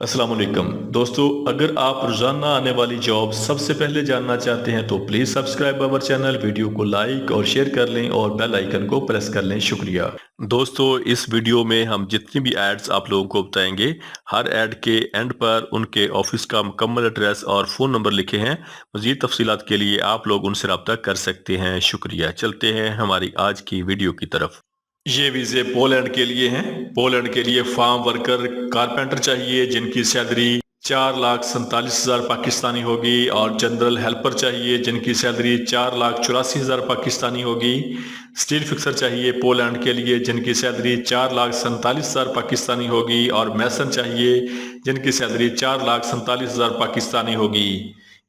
अस्सलाम वालेकुम दोस्तों, अगर आप रोजाना आने वाली जॉब सबसे पहले जानना चाहते हैं तो please subscribe our channel, video को लाइक और शेयर कर लें और बेल आइकन को प्रेस कर लें। शुक्रिया दोस्तों। इस वीडियो में हम जितनी भी एड्स आप लोगों को बताएंगे, हर एड के एंड पर उनके ऑफिस का मुकम्मल एड्रेस और फ़ोन नंबर लिखे हैं। मज़ीद तफसीलात के लिए आप लोग उनसे रब्ता कर सकते हैं। शुक्रिया। चलते हैं हमारी आज की वीडियो की तरफ। ये वीज़े पोलैंड के लिए हैं। पोलैंड के लिए फार्म वर्कर कारपेंटर चाहिए जिनकी सैलरी 4,47,000 पाकिस्तानी होगी, और जनरल हेल्पर चाहिए जिनकी सैलरी 4,84,000 पाकिस्तानी होगी। स्टील फिक्सर चाहिए पोलैंड के लिए जिनकी सैलरी 4,47,000 पाकिस्तानी होगी, और मैसन चाहिए जिनकी सैलरी 4,47,000 पाकिस्तानी होगी।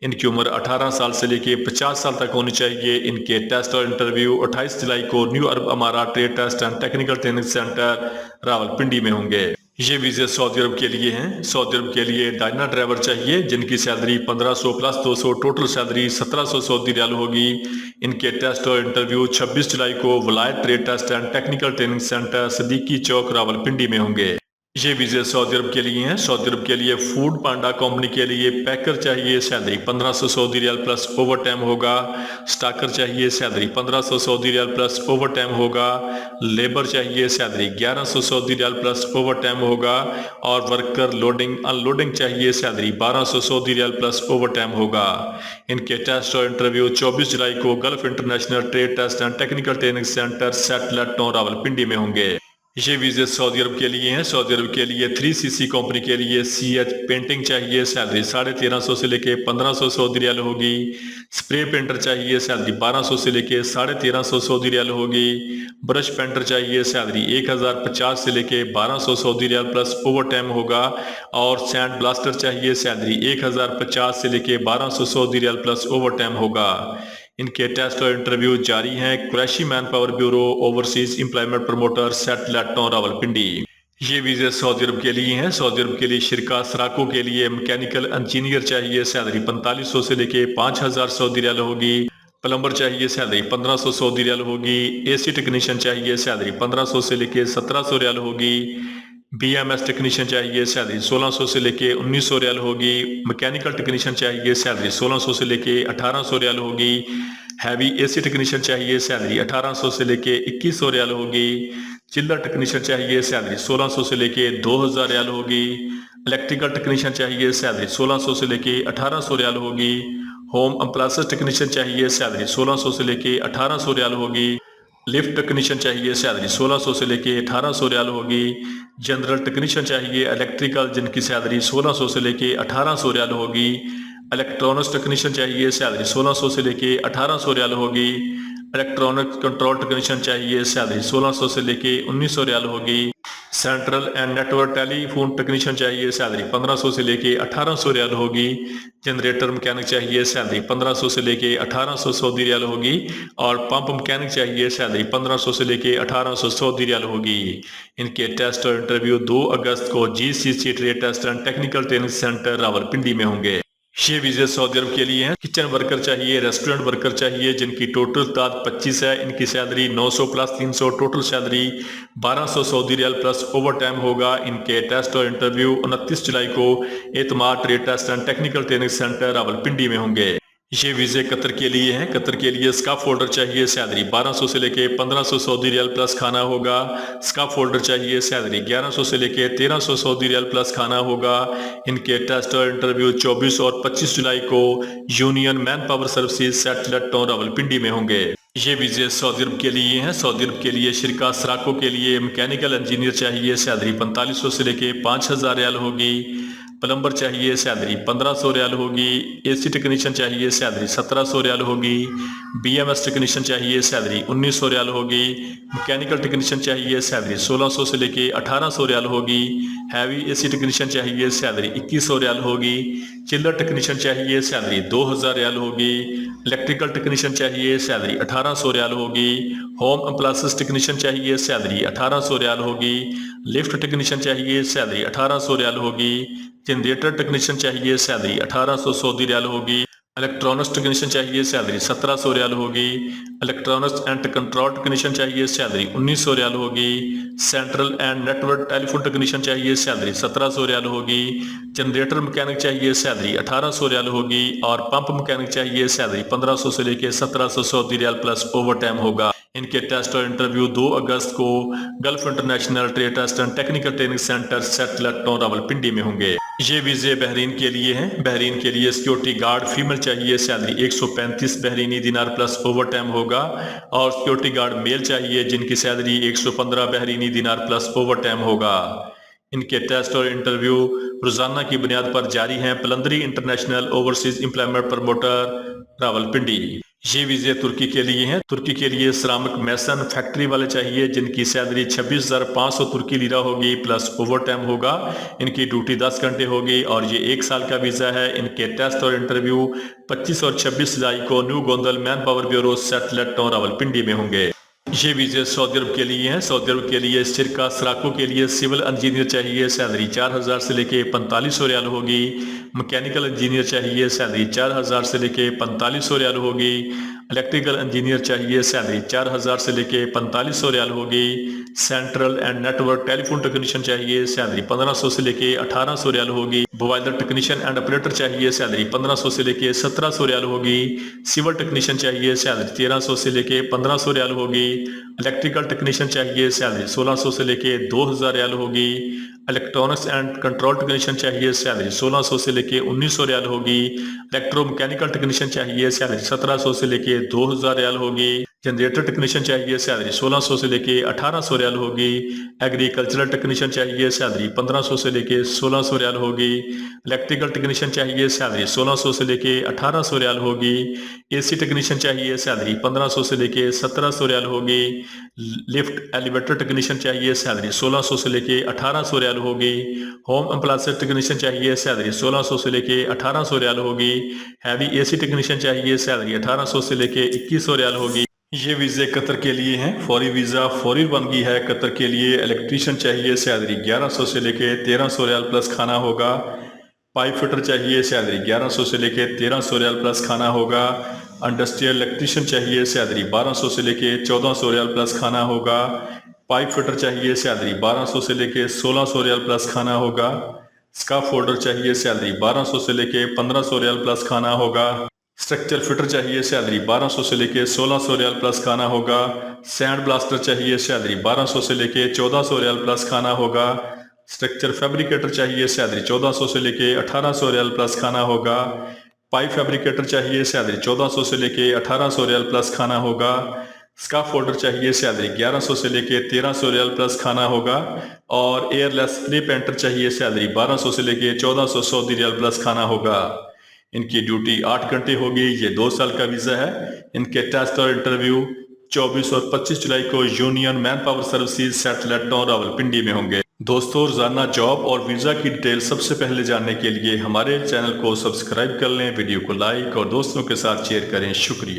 इनकी उम्र 18 साल से लेके 50 साल तक होनी चाहिए। इनके टेस्ट और इंटरव्यू 28 जुलाई को न्यू अरब अमारा trade test and technical training centre Rawalpindi में होंगे। ये वीज़े सऊदी अरब के लिए हैं। सऊदी अरब के लिए डायना ड्राइवर चाहिए जिनकी salary 1500 plus 200, total salary 1700 Saudi riyal होगी। इनके टेस्ट और इंटरव्यू 26 जुलाई को Wilayat trade test and technical training centre Sadiqi Chowk Rawalpindi में होंगे। ये वीज़े सऊदी अरब के लिए हैं। सऊदी अरब के लिए फूड पांडा कंपनी के लिए पैकर चाहिए, salary 1500 Saudi riyal plus over time होगा। स्टाकर चाहिए, salary 1500 Saudi riyal plus over time होगा। लेबर चाहिए, salary 1100 Saudi riyal plus over time होगा। और वर्कर लोडिंग अनलोडिंग चाहिए, salary 1200 Saudi riyal plus over time होगा। इनके टेस्ट और इंटरव्यू 24 जुलाई को Gulf international trade test and technical training centre satellite town Rawalpindi में होंगे। ये वीज़े सऊदी अरब के लिए हैं। सऊदी अरब के लिए 3CC कंपनी के लिए CH पेंटिंग चाहिए, सैलरी 1350 से लेके 1500 सऊदी रियाल होगी। स्प्रे पेंटर चाहिए, सैलरी 1200 से लेके 1350 सऊदी रियाल होगी। ब्रश पेंटर चाहिए, सैलरी 1050 से लेके 1200 Saudi riyal plus over time होगा। और सैंड ब्लास्टर चाहिए, सैलरी 1050 से लेके 1200 Saudi riyal plus over time होगा। इनके टेस्ट और इंटरव्यू जारी हैं। Qureshi man power bureau overseas employment promoter satellite town Rawalpindi. ये वीज़े सऊदी अरब के लिए हैं। सऊदी अरब के लिए शिरका सराको के लिए मैकेनिकल इंजीनियर चाहिए, सैलरी 4500 से लेके 5000 सऊदी रियाल होगी। प्लम्बर चाहिए, सैलरी 1500 सऊदी रियाल होगी। AC टेक्नीशियन चाहिए, सैलरी 1500 से लेके 1700 रियाल होगी। BMS टेक्नीशियन चाहिए, सैलरी 1600 से लेके 1900 रियाल होगी। मैकेनिकल टेक्नीशियन चाहिए, सैलरी 1600 से लेके 1800 रियाल होगी। हैवी AC टेक्नीशियन चाहिए, सैलरी 1800 से लेके 2100 रियाल होगी। चिल्लर टेक्नीशियन चाहिए, सैलरी 1600 से लेके 2000 रियाल होगी। इलेक्ट्रिकल टेक्नीशियन चाहिए, सैलरी 1600 से लेके 1800 रियाल होगी। होम अप्लायंसेस टेक्नीशियन चाहिए, सैलरी 1600 से लेके 1800 रियाल होगी। लिफ्ट टेक्नीशियन चाहिए, सैलरी 1600 से लेके 1800 रियाल होगी। जनरल टेक्नीशियन चाहिए इलेक्ट्रिकल, जिनकी सैलरी 1600 से लेके 1800 रियाल होगी। इलेक्ट्रॉनिक्स टेक्नीशियन चाहिए, सैलरी 1600 से लेके 1800 रियाल होगी। इलेक्ट्रॉनिक कंट्रोल टेक्नीशियन चाहिए, सैलरी 1600 से लेके 1900 रियाल होगी। Central and network telephone technician चाहिए, सैलरी 1500 से लेके 1800 रियाल होगी। जनरेटर मैकेनिक चाहिए, सैलरी 1500 से लेके 1800 सऊदी रियाल होगी। और पंप मैकेनिक चाहिए, सैलरी 1500 से लेके 1800 सऊदी रियाल होगी। इनके टेस्ट और इंटरव्यू 2 अगस्त को GCC trade test and technical training centre Rawalpindi में होंगे। ये वीज़े सऊदी अरब के लिए हैं। किचन वर्कर चाहिए, रेस्टोरेंट वर्कर चाहिए जिनकी टोटल तादाद 25 है। इनकी salary 900 plus 300, total salary 1200 Saudi riyal plus over time होगा। इनके टेस्ट और इंटरव्यू 29 जुलाई को Etimad trade test and technical training centre Rawalpindi में होंगे। ये वीज़े कतर के लिए हैं। कतर के लिए स्काफ होल्डर चाहिए, सैलरी 1200 से लेके 1500 सऊदी रियाल प्लस खाना होगा। स्काफ होल्डर चाहिए, सैलरी 1100 से लेके 1300 सऊदी रियाल प्लस खाना होगा। इनके टेस्ट और इंटरव्यू 24 और 25 जुलाई को union man power services satellite town Rawalpindi में होंगे। ये वीज़े सऊदी अरब के लिए हैं। सऊदी अरब के लिए शिरका सराको के लिए मैकेनिकल इंजीनियर चाहिए, सैलरी 4500 से लेके 5000 रियाल होगी। प्लम्बर चाहिए, सैलरी 1500 रियाल होगी। AC टेक्नीशियन चाहिए, सैलरी 1700 रियाल होगी। BMS टेक्नीशियन चाहिए, सैलरी 1900 रियाल होगी। मैकेनिकल टेक्नीशियन चाहिए, सैलरी 1600 से लेके 1800 रियाल होगी। हैवी AC टेक्नीशियन चाहिए, सैलरी 2100 रियाल होगी। चिल्लर टेक्नीशियन चाहिए, सैलरी 2000 रियाल होगी। इलेक्ट्रिकल टेक्नीशियन चाहिए, सैलरी 1800 रियाल होगी। होम अप्लायंसेस टेक्नीशियन चाहिए, सैलरी 1800 रियाल होगी। लिफ्ट टेक्नीशियन चाहिए, सैलरी 1800 रियाल होगी। जनरेटर टेक्नीशियन चाहिए, सैलरी 1800 सऊदी रियाल होगी। इलेक्ट्रॉनिक्स टेक्नीशियन चाहिए, सैलरी 1700 रियाल होगी। इलेक्ट्रॉनिक्स एंड कंट्रोल टेक्नीशियन चाहिए, सैलरी 1900 रियाल होगी। Central and network telephone technician चाहिए, सैलरी 1700 रियाल होगी। जनरेटर मैकेनिक चाहिए, सैलरी 1800 रियाल होगी। और पंप मैकेनिक चाहिए, सैलरी 1500 से लेके 1700 Saudi riyal plus over time होगा। इनके टेस्ट और इंटरव्यू 2 अगस्त को Gulf international trade test and technical training centre satellite Rawalpindi में होंगे। ये वीजे बहरीन के लिए हैं। बहरीन के लिए सिक्योरिटी गार्ड फीमेल चाहिए, सैलरी 135 बहरीनी दिनार प्लस ओवर टाइम होगा। और सिक्योरिटी गार्ड मेल चाहिए जिनकी सैलरी 115 बहरीनी दिनार प्लस ओवर टाइम होगा। इनके टेस्ट और इंटरव्यू रोजाना की बुनियाद पर जारी हैं। Palandri international overseas employment promoter Rawalpindi. ये वीजे तुर्की के लिए हैं। तुर्की के लिए श्रमिक मैसन फैक्ट्री वाले चाहिए जिनकी सैलरी 26,500 तुर्की लीरा होगी प्लस ओवर टाइम होगा। इनकी ड्यूटी 10 घंटे होगी और ये 1 साल का वीजा है। इनके टेस्ट और इंटरव्यू 25 और 26 जुलाई को new Gondal man power bureau satellite Rawalpindi में होंगे। ये वीजे सऊदी अरब के लिए हैं। सऊदी अरब के लिए शिरका सराको के लिए सिविल इंजीनियर चाहिए, सैलरी 4000 से लेके 4500 रियाल होगी। मैकेनिकल इंजीनियर चाहिए, सैलरी 4000 से लेके 4500 रियाल होगी। इलेक्ट्रिकल इंजीनियर चाहिए, सैलरी 4000 से लेके 4500 रियाल होगी। Central and network telephone technician चाहिए, सैलरी 1500 से लेके 1800 रियाल होगी। बॉयलर टेक्नीशियन एंड ऑपरेटर चाहिए, सैलरी 1500 से लेके 1700 रियाल होगी। सिविल टेक्नीशियन चाहिए, सैलरी 1300 से लेके 1500 रियाल होगी। इलेक्ट्रिकल टेक्नीशियन चाहिए, सैलरी 1600 से लेके 2000 रियाल होगी। इलेक्ट्रॉनिक्स एंड कंट्रोल टेक्नीशियन चाहिए, सैलरी 1600 से लेके 1900 रियाल होगी। इलेक्ट्रोमैकेनिकल टेक्नीशियन चाहिए, सैलरी 1700 से लेके 2000 रियाल होगी। जनरेटर टेक्नीशियन चाहिए, सैलरी 1600 से लेके 1800 रियाल होगी। एग्रीकल्चरल टेक्नीशियन चाहिए, सैलरी 1500 से लेके 1600 रियाल होगी। इलेक्ट्रिकल टेक्नीशियन चाहिए, सैलरी 1600 से लेके 1800 रियाल होगी। एसी टेक्नीशियन चाहिए, सैलरी 1500 से लेके 1700 रियाल होगी। लिफ्ट एलिवेटर टेक्नीशियन चाहिए, सैलरी 1600 से लेके 1800 रियाल होगी। होम अप्लायंसेस टेक्नीशियन चाहिए, सैलरी 1600 से लेके 1800 रियाल होगी। हैवी एसी टेक्नीशियन चाहिए, सैलरी 1800 से लेके 2100 रियाल होगी। ये वीजे कतर के लिए हैं। फौरी वीजा फौरी बनगी है। कतर के लिए इलेक्ट्रीशियन चाहिए, सैलरी 1100 से लेके 1300 रियाल प्लस खाना होगा। पाइप फिटर चाहिए, सैलरी 1100 से लेके 1300 रियाल प्लस खाना होगा। इंडस्ट्रियल इलेक्ट्रीशियन चाहिए, सैलरी 1200 से लेके 1400 रियाल प्लस खाना होगा। पाइप फिटर चाहिए, सैलरी 1200 से लेके 1600 रियाल प्लस खाना होगा। स्काफ फोल्डर चाहिए, सैलरी 1200 से लेके 1500 रियाल प्लस खाना होगा। स्ट्रक्चर फिटर चाहिए, सैलरी 1200 से लेके 1600 रियाल प्लस खाना होगा। सैंड ब्लास्टर चाहिए, सैलरी 1200 से लेके 1400 रियाल प्लस खाना होगा। स्ट्रक्चर फैब्रिकेटर चाहिए, सैलरी 1400 से लेके 1800 रियाल प्लस खाना होगा। पाइप फैब्रिकेटर चाहिए, सैलरी 1400 से लेके 1800 रियाल प्लस खाना होगा। स्काफ फोल्डर चाहिए, सैलरी 1100 से लेके 1300 रियाल प्लस खाना होगा। और एयरलेस स्प्रे पेंटर चाहिए, सैलरी 1200 से लेके 1400 सऊदी रियाल प्लस खाना होगा। इनकी ड्यूटी 8 घंटे होगी। ये 2 साल का वीजा है। इनके टेस्ट और इंटरव्यू 24 और 25 जुलाई को यूनियन मैन पावर सर्विसेज सेटलट रावलपिंडी में होंगे। दोस्तों, रोजाना जॉब और वीजा की डिटेल सबसे पहले जानने के लिए हमारे चैनल को सब्सक्राइब कर लें, वीडियो को लाइक और दोस्तों के साथ शेयर करें। शुक्रिया।